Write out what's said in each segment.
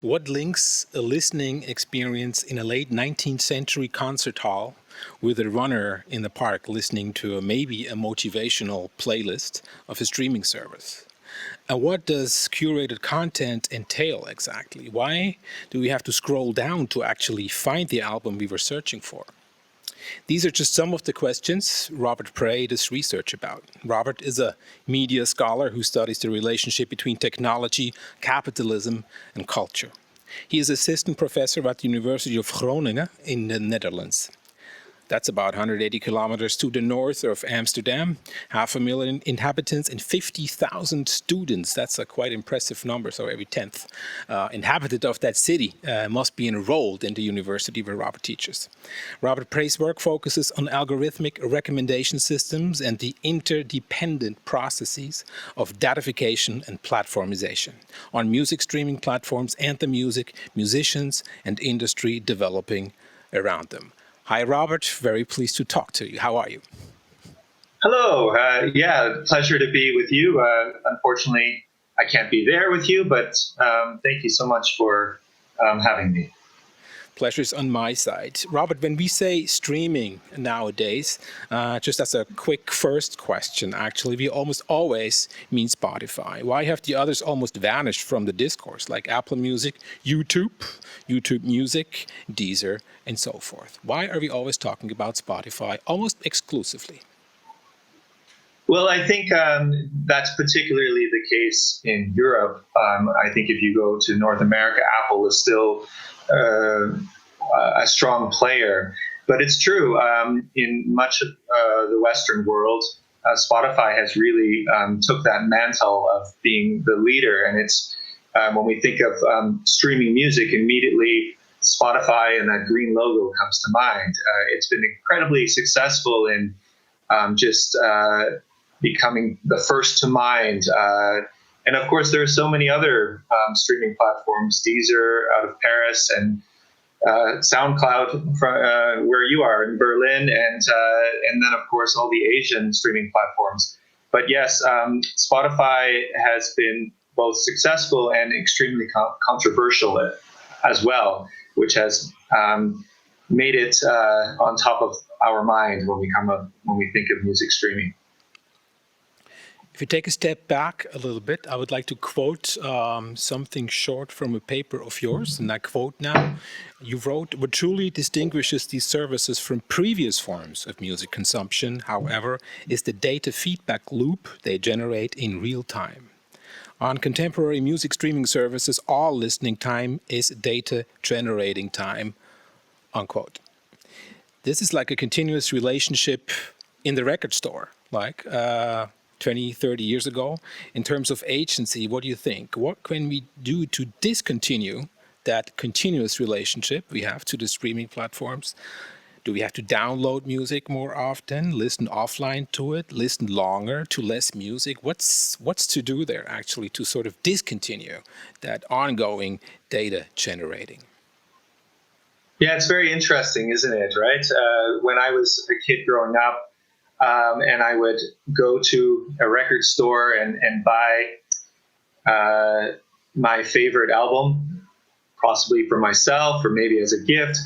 What links a listening experience in a late 19th century concert hall with a runner in the park listening to maybe a motivational playlist of a streaming service? And what does curated content entail exactly? Why do we have to scroll down to actually find the album we were searching for? These are just some of the questions Robert Prey does research about. Robert is a media scholar who studies the relationship between technology, capitalism, and culture. He is assistant professor at the University of Groningen in the Netherlands. That's about 180 kilometers to the north of Amsterdam, 500,000 inhabitants and 50,000 students. That's a quite impressive number. So every 10th inhabitant of that city must be enrolled in the university where Robert teaches. Robert Prey's work focuses on algorithmic recommendation systems and the interdependent processes of datification and platformization on music streaming platforms and the music, musicians, and industry developing around them. Hi, Robert. Very pleased to talk to you. How are you? Hello. Pleasure to be with you. Unfortunately, I can't be there with you, but thank you so much for having me. Pleasure is on my side. Robert, when we say streaming nowadays, just as a quick first question, actually, we almost always mean Spotify. Why have the others almost vanished from the discourse, like Apple Music, YouTube Music, Deezer, and so forth? Why are we always talking about Spotify almost exclusively? Well, I think that's particularly the case in Europe. I think if you go to North America, Apple is still a strong player. But it's true, in much of the Western world, Spotify has really took that mantle of being the leader. And it's when we think of streaming music, immediately Spotify and that green logo comes to mind. It's been incredibly successful in just becoming the first to mind. And of course, there are so many other streaming platforms, Deezer out of Paris and SoundCloud from where you are in Berlin, and then of course all the Asian streaming platforms. But yes, Spotify has been both successful and extremely controversial as well, which has made it on top of our mind when we think of music streaming. If you take a step back a little bit, I would like to quote something short from a paper of yours, and I quote now. You wrote, "What truly distinguishes these services from previous forms of music consumption, however, is the data feedback loop they generate in real time. On contemporary music streaming services, all listening time is data generating time," unquote. This is like a continuous relationship in the record store, like 20, 30 years ago. In terms of agency, what do you think? What can we do to discontinue that continuous relationship we have to the streaming platforms? Do we have to download music more often, listen offline to it, listen longer to less music? What's to do there actually to sort of discontinue that ongoing data generating? Yeah, it's very interesting, isn't it? Right? When I was a kid growing up, and I would go to a record store and buy my favorite album, possibly for myself or maybe as a gift.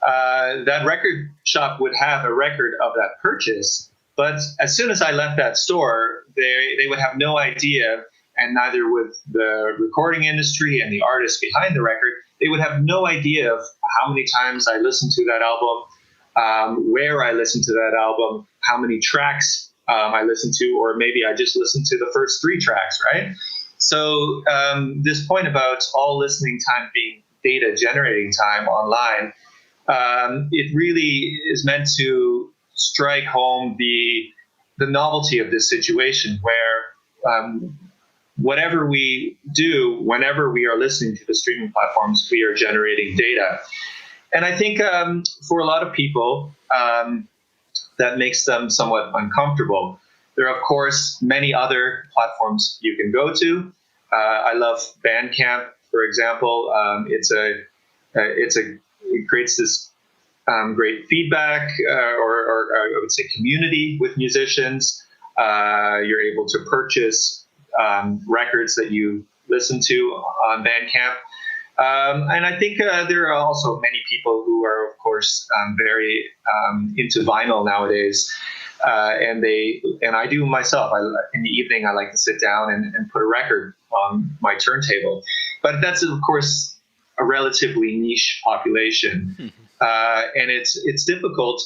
That record shop would have a record of that purchase, but as soon as I left that store, they would have no idea, and neither would the recording industry and the artist behind the record. They would have no idea of how many times I listened to that album, where I listened to that album, how many tracks I listened to, or maybe I just listened to the first 3 tracks, right? So this point about all listening time being data generating time online, it really is meant to strike home the novelty of this situation where whatever we do, whenever we are listening to the streaming platforms, we are generating data. And I think for a lot of people, that makes them somewhat uncomfortable. There are, of course, many other platforms you can go to. I love Bandcamp, for example. It creates this great feedback, or I would say community with musicians. You're able to purchase records that you listen to on Bandcamp. And I think there are also many people who are, of course, very into vinyl nowadays. And I do myself. In the evening, I like to sit down and put a record on my turntable. But that's, of course, a relatively niche population. And it's difficult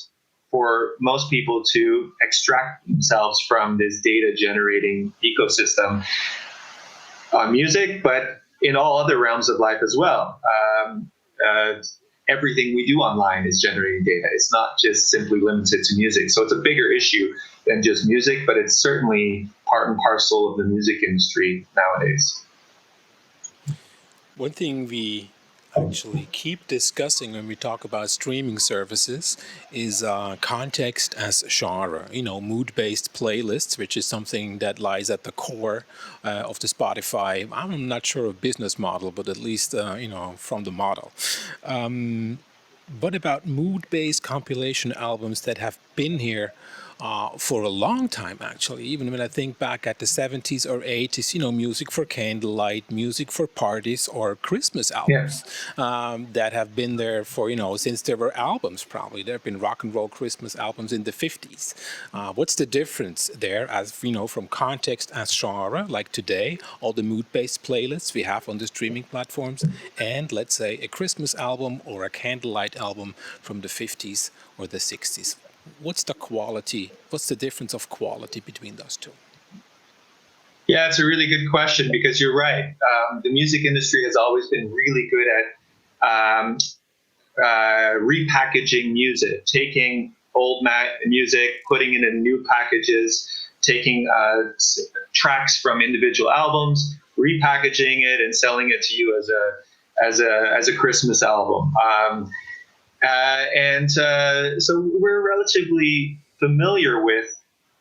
for most people to extract themselves from this data generating ecosystem on music, but in all other realms of life as well. Uh, Everything we do online is generating data. It's not just simply limited to music. So it's a bigger issue than just music, but it's certainly part and parcel of the music industry nowadays. One thing we actually keep discussing when we talk about streaming services is context as genre, mood-based playlists, which is something that lies at the core of the Spotify. I'm not sure of business model, but at least, from the model. But about mood-based compilation albums that have been here for a long time, actually. Even when I think back at the 70s or 80s, music for candlelight, music for parties, or Christmas albums that have been there for, since there were albums, probably. There have been rock and roll Christmas albums in the 50s. What's the difference there, as from context as genre, like today, all the mood-based playlists we have on the streaming platforms, and let's say a Christmas album or a candlelight album from the 50s or the 60s? What's the quality? What's the difference of quality between those two? Yeah, it's a really good question because you're right. The music industry has always been really good at repackaging music, taking old music, putting it in new packages, taking tracks from individual albums, repackaging it, and selling it to you as a Christmas album. So we're relatively familiar with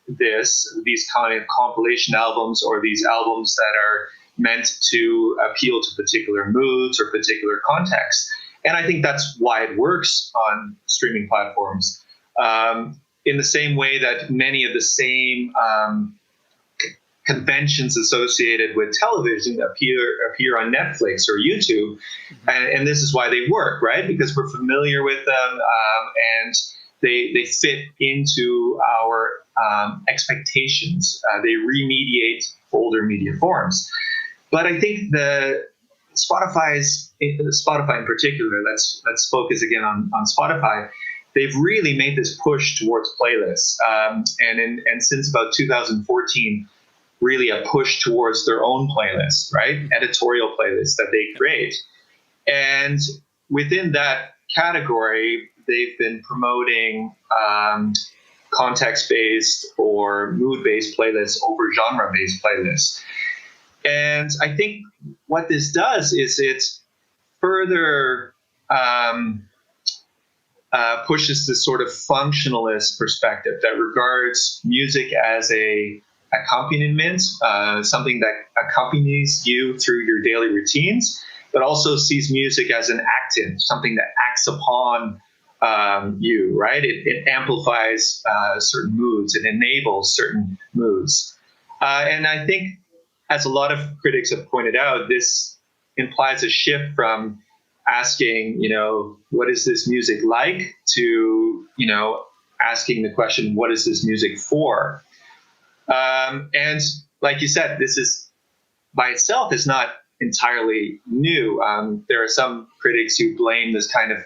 these kind of compilation albums, or these albums that are meant to appeal to particular moods or particular contexts. And I think that's why it works on streaming platforms. In the same way that many of the same conventions associated with television appear on Netflix or YouTube, and this is why they work, right? Because we're familiar with them, and they fit into our expectations. They remediate older media forms. But I think Spotify in particular, let's focus again on Spotify. They've really made this push towards playlists, and since about 2014, really a push towards their own playlist, right? Editorial playlists that they create. And within that category, they've been promoting context-based or mood-based playlists over genre-based playlists. And I think what this does is it further pushes this sort of functionalist perspective that regards music as a accompaniment, something that accompanies you through your daily routines, but also sees music as an actant, something that acts upon you, right? It amplifies certain moods, it enables certain moods. And I think, as a lot of critics have pointed out, this implies a shift from asking, what is this music like, to, asking the question, what is this music for? And like you said, this is by itself is not entirely new. There are some critics who blame this kind of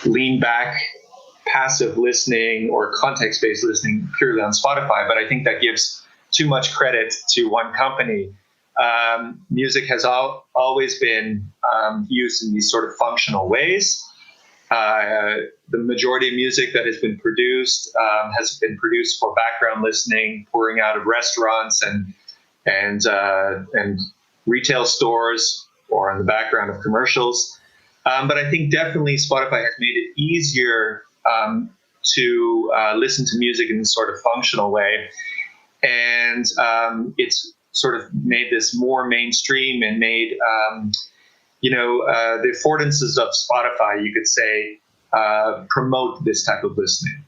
lean back, passive listening or context-based listening purely on Spotify, but I think that gives too much credit to one company. Music has always been used in these sort of functional ways. The majority of music that has been produced for background listening, pouring out of restaurants and retail stores, or in the background of commercials. But I think definitely Spotify has made it easier to listen to music in this sort of functional way, and it's sort of made this more mainstream and made the affordances of Spotify, you could say, promote this type of listening.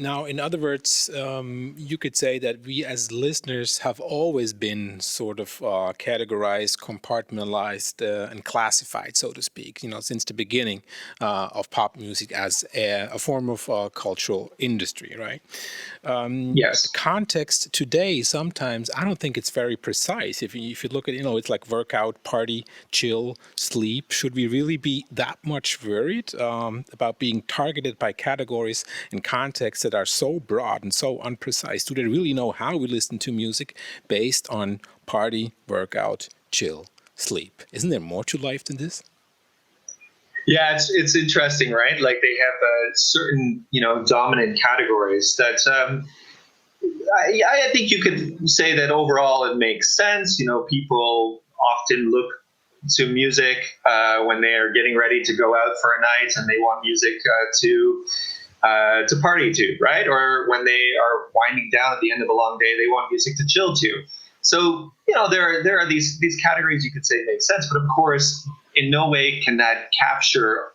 Now, in other words, you could say that we as listeners have always been sort of categorized, compartmentalized, and classified, so to speak, since the beginning of pop music as a form of cultural industry, right? But the Yes. context today, sometimes, I don't think it's very precise. If you look at, it's like workout, party, chill, sleep. Should we really be that much worried about being targeted by categories and contexts that are so broad and so unprecise? Do they really know how we listen to music based on party, workout, chill, sleep? Isn't there more to life than this? Yeah, it's interesting, right? Like they have certain dominant categories that I think you could say that overall it makes sense. People often look to music when they are getting ready to go out for a night, and they want music to party to, right? Or when they are winding down at the end of a long day, they want music to chill to. So there are these categories you could say make sense, but of course, in no way can that capture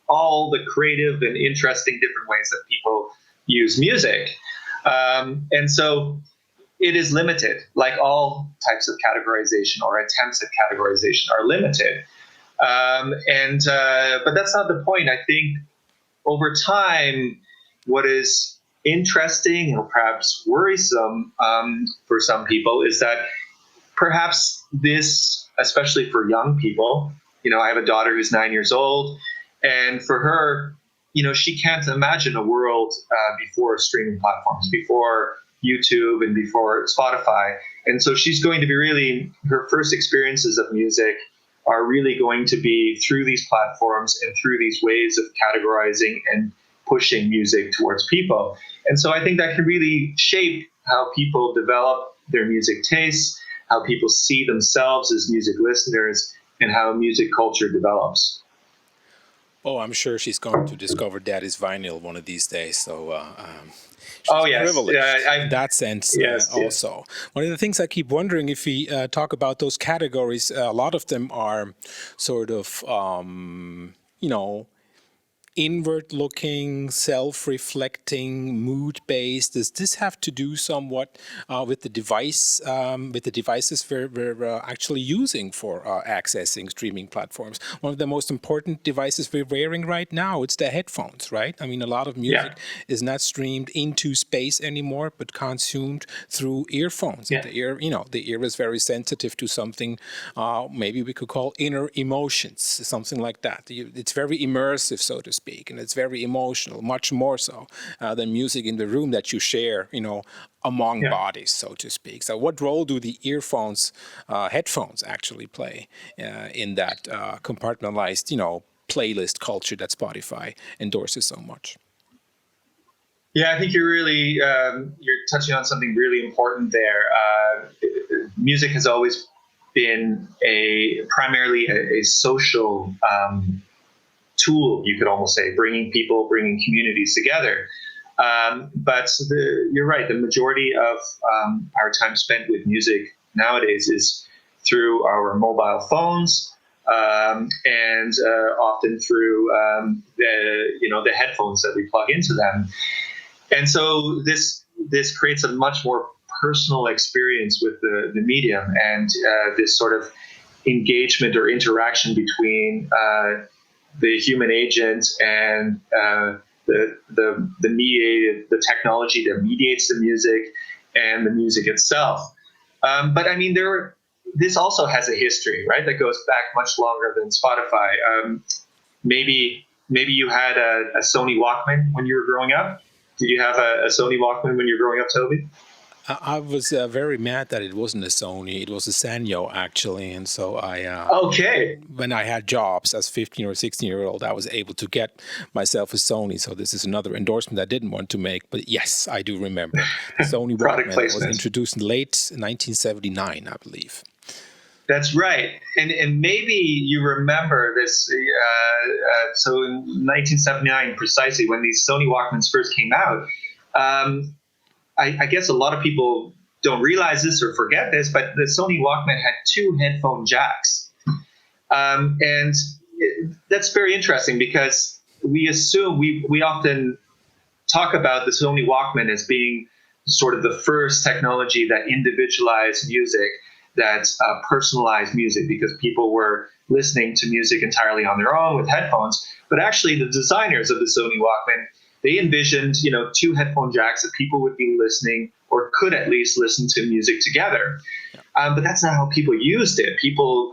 all the creative and interesting different ways that people use music. And so it is limited, like all types of categorization or attempts at categorization are limited. But that's not the point. I think over time, what is interesting or perhaps worrisome for some people is that perhaps this, especially for young people, I have a daughter who's 9 years old, and for her, she can't imagine a world before streaming platforms, before YouTube and before Spotify. And so she's going to be really, her first experiences of music are really going to be through these platforms and through these ways of categorizing and pushing music towards people. And so I think that can really shape how people develop their music tastes, how people see themselves as music listeners, and how music culture develops. Oh, I'm sure she's going to discover Daddy's vinyl one of these days. So Oh she's yes, privileged in that sense yes. also. One of the things I keep wondering, if we talk about those categories, a lot of them are sort of, inward looking, self reflecting, mood based. Does this have to do somewhat with the devices we're actually using for accessing streaming platforms? One of the most important devices we're wearing right now, it's the headphones, right? I mean, a lot of music Yeah, is not streamed into space anymore, but consumed through earphones. And yeah. the ear is very sensitive to something maybe we could call inner emotions, something like that. It's very immersive, so to speak, and it's very emotional, much more so than music in the room that you share, among Yeah. bodies, so to speak. So, what role do the headphones actually play in that compartmentalized, playlist culture that Spotify endorses so much? Yeah, I think you're really you're touching on something really important there. Music has always been primarily a social tool, you could almost say, bringing people, bringing communities together. But you're right. The majority of our time spent with music nowadays is through our mobile phones, and often through the headphones that we plug into them. And so this creates a much more personal experience with the medium, and this sort of engagement or interaction between the human agent and the technology that mediates the music and the music itself. But I mean, this also has a history, right? That goes back much longer than Spotify. Maybe you had a Sony Walkman when you were growing up. Did you have a Sony Walkman when you were growing up, Toby? I was very mad that it wasn't a Sony. It was a Sanyo, actually. And so Okay. when I had jobs as 15 or 16-year-old, I was able to get myself a Sony. So this is another endorsement I didn't want to make. But yes, I do remember the Sony Product Walkman that was placement. introduced in late 1979, I believe. That's right, and maybe you remember this. So in 1979, precisely when these Sony Walkmans first came out, I guess a lot of people don't realize this or forget this, but the Sony Walkman had two headphone jacks, that's very interesting because we often talk about the Sony Walkman as being sort of the first technology that individualized music, that personalized music, because people were listening to music entirely on their own with headphones. But actually, the designers of the Sony Walkman, they envisioned, two headphone jacks that people would be listening, or could at least listen to music together. But that's not how people used it. People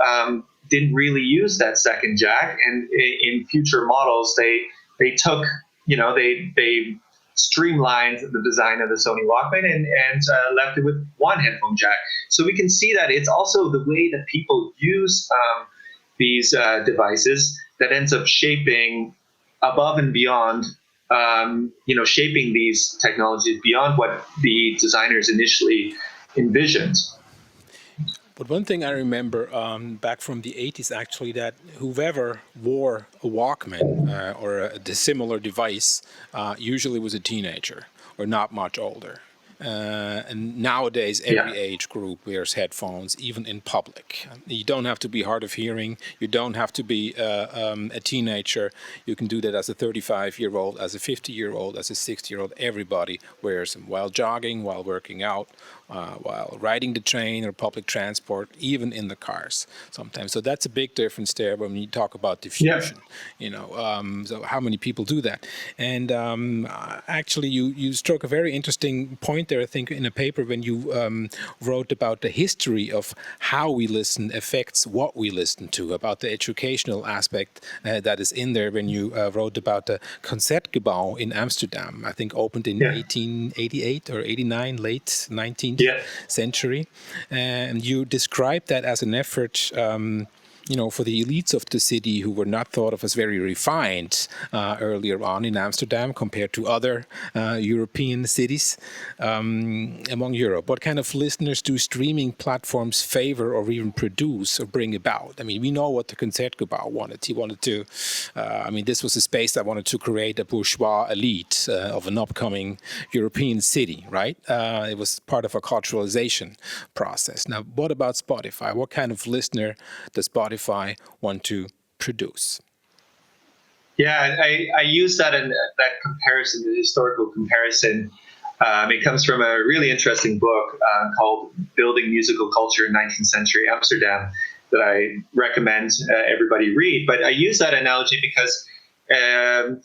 didn't really use that second jack, and in future models, they took, they streamlined the design of the Sony Walkman and left it with one headphone jack. So we can see that it's also the way that people use these devices that ends up shaping above and beyond, shaping these technologies beyond what the designers initially envisioned. But one thing I remember back from the 80s, actually, that whoever wore a Walkman or a similar device usually was a teenager or not much older. And nowadays, every age group wears headphones, even in public. You don't have to be hard of hearing. You don't have to be a teenager. You can do that as a 35-year-old, as a 50-year-old, as a 60-year-old. Everybody wears them while jogging, while working out, while riding the train or public transport, even in the cars sometimes. So that's a big difference there when you talk about diffusion. So how many people do that? And actually, you struck a very interesting point there, I think, in a paper when you wrote about the history of how we listen affects what we listen to, about the educational aspect that is in there when you wrote about the Concertgebouw in Amsterdam, I think opened in 1888 or 89, late 19th century. And you described that as an effort for the elites of the city who were not thought of as very refined earlier on in Amsterdam compared to other European cities among Europe. What kind of listeners do streaming platforms favor or even produce or bring about? I mean, we know what the Concertgebouw wanted. He wanted to, this was a space that wanted to create a bourgeois elite of an upcoming European city, right? It was part of a culturalization process. Now, what about Spotify? What kind of listener does Spotify want to produce? Yeah, I use that in that comparison, the historical comparison. It comes from a really interesting book called Building Musical Culture in 19th Century Amsterdam that I recommend everybody read. But I use that analogy because as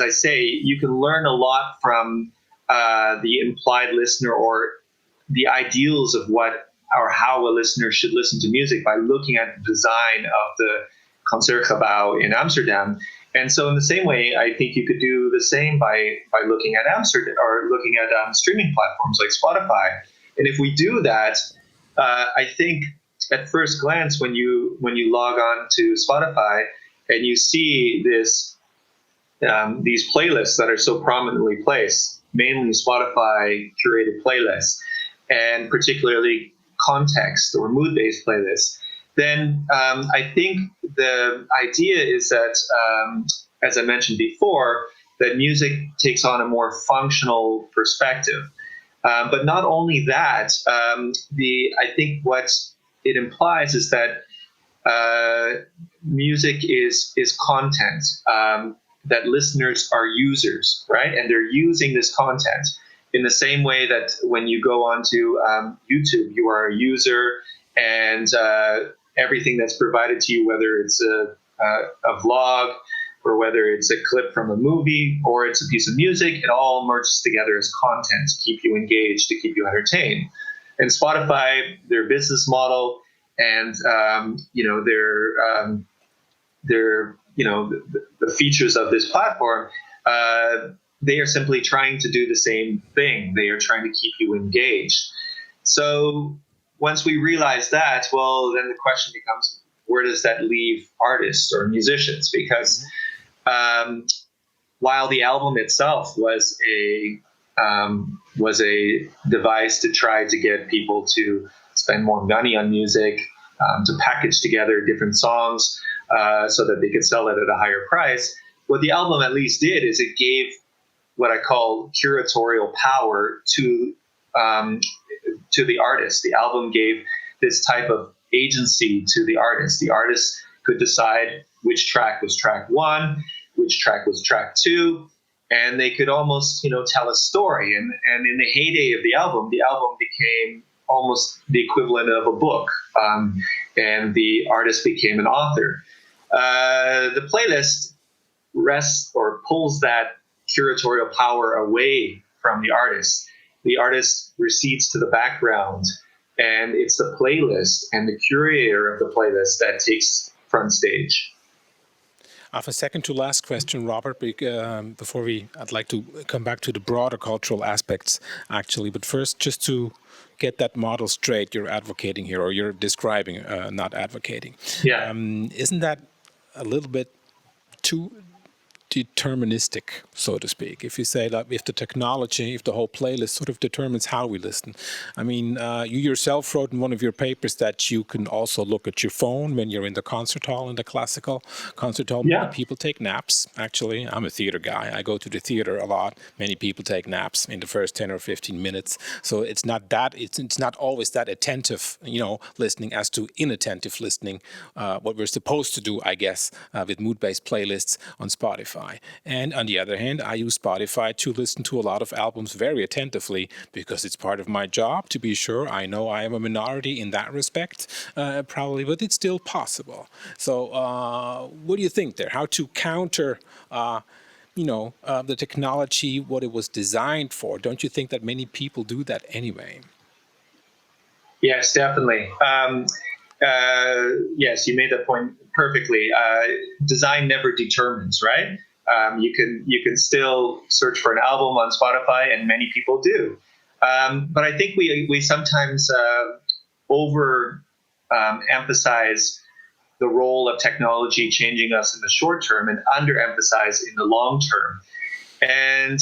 I say, you can learn a lot from the implied listener or the ideals of what or how a listener should listen to music by looking at the design of the Concertgebouw in Amsterdam. And so in the same way, I think you could do the same by looking at Amsterdam or looking at streaming platforms like Spotify. And if we do that, I think at first glance, when you log on to Spotify and you see these playlists that are so prominently placed, mainly Spotify curated playlists, and particularly context or mood-based playlists, then I think the idea is that, as I mentioned before, that music takes on a more functional perspective. But not only that, I think what it implies is that music is content, that listeners are users, right? And they're using this content in the same way that when you go onto YouTube, you are a user, and everything that's provided to you, whether it's a vlog or whether it's a clip from a movie or it's a piece of music, it all merges together as content to keep you engaged, to keep you entertained. And Spotify, their business model and the features of this platform, they are simply trying to do the same thing. They are trying to keep you engaged. So once we realize that, well, then the question becomes, where does that leave artists or musicians? Because while the album itself was a device to try to get people to spend more money on music, to package together different songs so that they could sell it at a higher price, what the album at least did is it gave what I call curatorial power to the artist. The album gave this type of agency to the artist. The artist could decide which track was track one, which track was track two, and they could almost, tell a story. And in the heyday of the album became almost the equivalent of a book, and the artist became an author. The playlist rests or pulls that curatorial power away from the artist. The artist recedes to the background, and it's the playlist and the curator of the playlist that takes front stage. I have a second to last question, Robert, before I'd like to come back to the broader cultural aspects, actually. But first, just to get that model straight, you're advocating here, or you're describing, not advocating. Yeah. Isn't that a little bit too deterministic, so to speak? If you say that if the technology, if the whole playlist sort of determines how we listen. I mean, you yourself wrote in one of your papers that you can also look at your phone when you're in the concert hall, in the classical concert hall. Yeah. Many people take naps, actually. I'm a theater guy. I go to the theater a lot. Many people take naps in the first 10 or 15 minutes. So it's not always that attentive, listening as to inattentive listening, what we're supposed to do, I guess, with mood-based playlists on Spotify. And on the other hand, I use Spotify to listen to a lot of albums very attentively because it's part of my job, to be sure. I know I am a minority in that respect, probably, but it's still possible. So what do you think there? How to counter the technology, what it was designed for? Don't you think that many people do that anyway? Yes, definitely. Yes, you made that point perfectly. Design never determines, right? You can still search for an album on Spotify, and many people do. But I think we sometimes over emphasize the role of technology changing us in the short term and underemphasize in the long term. And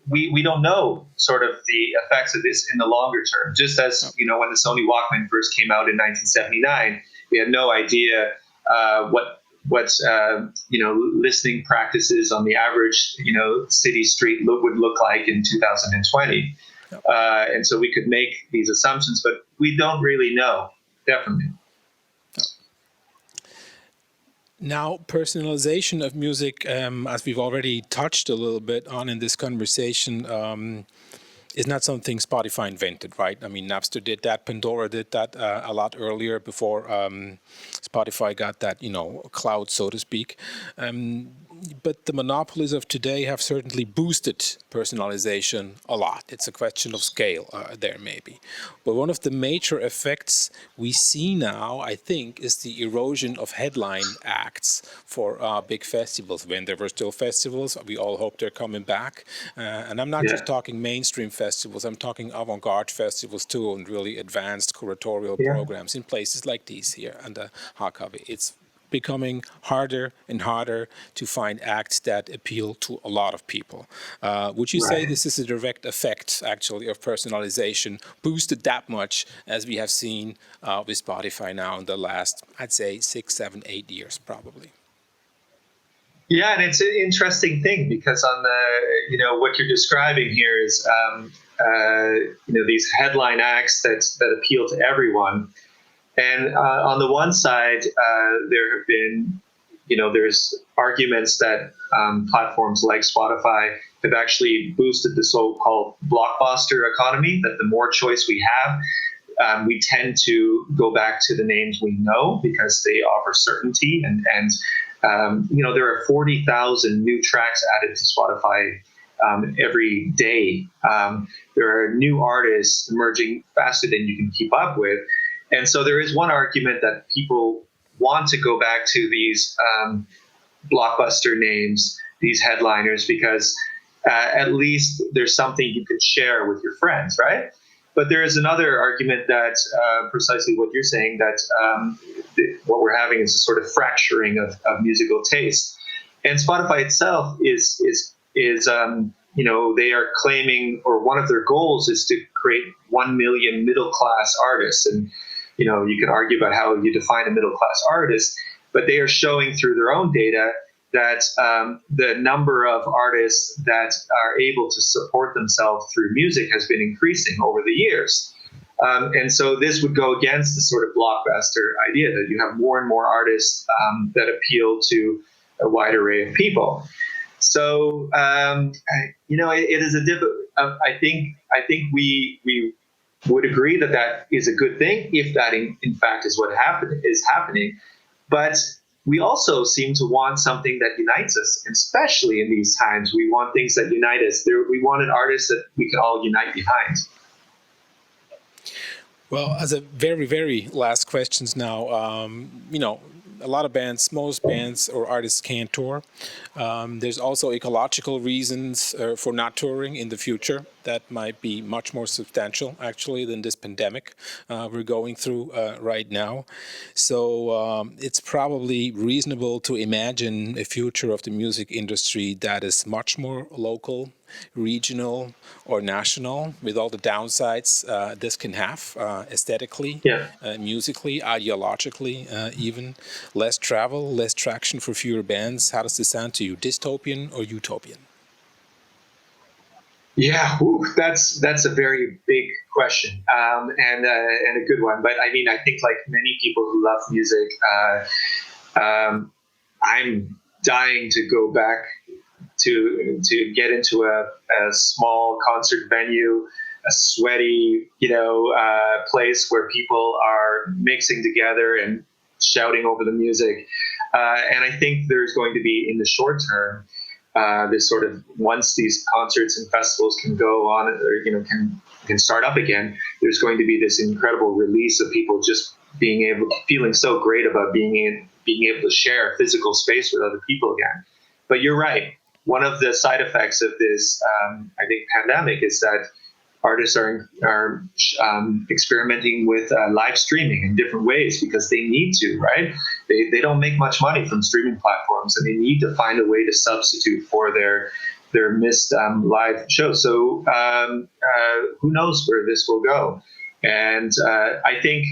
we don't know sort of the effects of this in the longer term. Just as, when the Sony Walkman first came out in 1979, we had no idea what listening practices on the average, city street would look like in 2020. And so we could make these assumptions, but we don't really know, definitely. Now, personalization of music, as we've already touched a little bit on in this conversation, is not something Spotify invented, right? I mean, Napster did that, Pandora did that a lot earlier before Spotify got that, cloud, so to speak. But the monopolies of today have certainly boosted personalization a lot. It's a question of scale there, maybe. But one of the major effects we see now, I think, is the erosion of headline acts for big festivals. When there were still festivals, we all hope they're coming back. And I'm not just talking mainstream festivals, I'm talking avant-garde festivals too, and really advanced curatorial programs in places like these here and the Hakave. It's becoming harder and harder to find acts that appeal to a lot of people. Would you say this is a direct effect, actually, of personalization, boosted that much as we have seen with Spotify now in the last, I'd say, 6, 7, 8 years, probably? Yeah, and it's an interesting thing because on the, what you're describing here is, these headline acts that appeal to everyone. And on the one side, there have been, there's arguments that platforms like Spotify have actually boosted the so-called blockbuster economy, that the more choice we have, we tend to go back to the names we know because they offer certainty. And there are 40,000 new tracks added to Spotify every day. There are new artists emerging faster than you can keep up with. And so there is one argument that people want to go back to these blockbuster names, these headliners, because at least there's something you could share with your friends, right? But there is another argument that precisely what you're saying, that what we're having is a sort of fracturing of musical taste. And Spotify itself is they are claiming, or one of their goals is to create 1 million middle-class artists. And you can argue about how you define a middle-class artist, but they are showing through their own data that the number of artists that are able to support themselves through music has been increasing over the years. And so this would go against the sort of blockbuster idea that you have more and more artists that appeal to a wide array of people. So it is a difficult. I think we would agree that that is a good thing if that in fact is what is happening. But we also seem to want something that unites us, especially in these times. We want things that unite us. We want an artist that we can all unite behind. Well, as a very, very last questions now, a lot of bands, most bands or artists can't tour. There's also ecological reasons for not touring in the future that might be much more substantial, actually, than this pandemic we're going through right now. So it's probably reasonable to imagine a future of the music industry that is much more local, regional, or national, with all the downsides this can have aesthetically, Yeah. musically, ideologically, even less travel, less traction for fewer bands. How does this sound to you? Dystopian or utopian? Yeah, that's a very big question, and a good one. But I mean, I think like many people who love music, I'm dying to go back to get into a small concert venue, a sweaty, place where people are mixing together and shouting over the music. And I think there's going to be in the short term, this sort of once these concerts and festivals can go on or can start up again, there's going to be this incredible release of people just feeling so great about being able to share physical space with other people again. But you're right. One of the side effects of this, I think, pandemic is that artists are experimenting with live streaming in different ways because they need to, right? They don't make much money from streaming platforms, and they need to find a way to substitute for their missed live shows. So who knows where this will go? And I think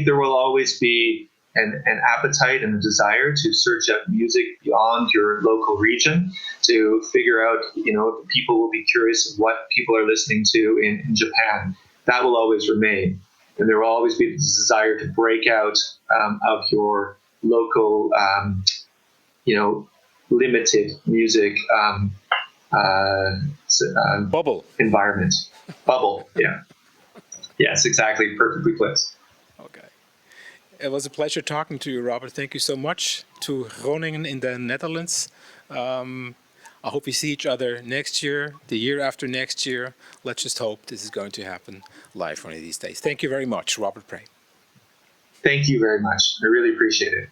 there will always be an appetite and a desire to search out music beyond your local region to figure out, people will be curious of what people are listening to in Japan. That will always remain. And there will always be the desire to break out of your local, limited music Bubble. environment. Bubble, yeah. Yes, exactly. Perfectly placed. Okay. It was a pleasure talking to you, Robert. Thank you so much. To Groningen in the Netherlands. I hope we see each other next year, the year after next year. Let's just hope this is going to happen live one of these days. Thank you very much, Robert Prey. Thank you very much. I really appreciate it.